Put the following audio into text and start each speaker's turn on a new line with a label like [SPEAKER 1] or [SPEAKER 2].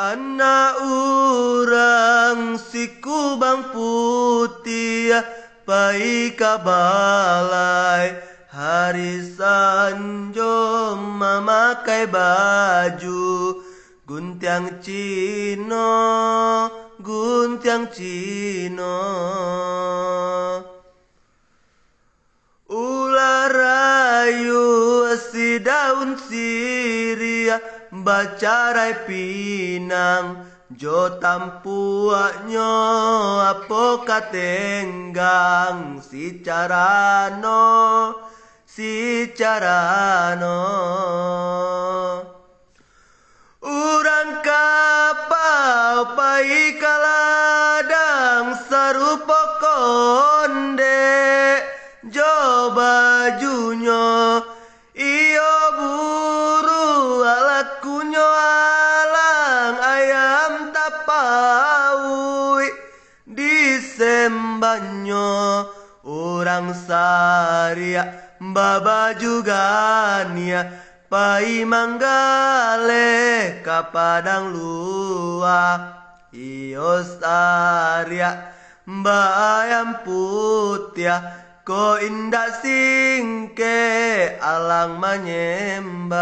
[SPEAKER 1] Anak urang si kubang putih pai kabalai hari sanjo memakai baju guntiang Cino ular rayu si daun siria bacarai pinang jo tampuaknyo apo katenggang si carano urang kapau pai kaladang sarupa konde jo bajunyo iyo buru alakunyo alang ayam tapaui disembanyo orang saria baba juga nia pai manggale ka padang luah iyo saria bayam putih ko indah singke alang manyembah.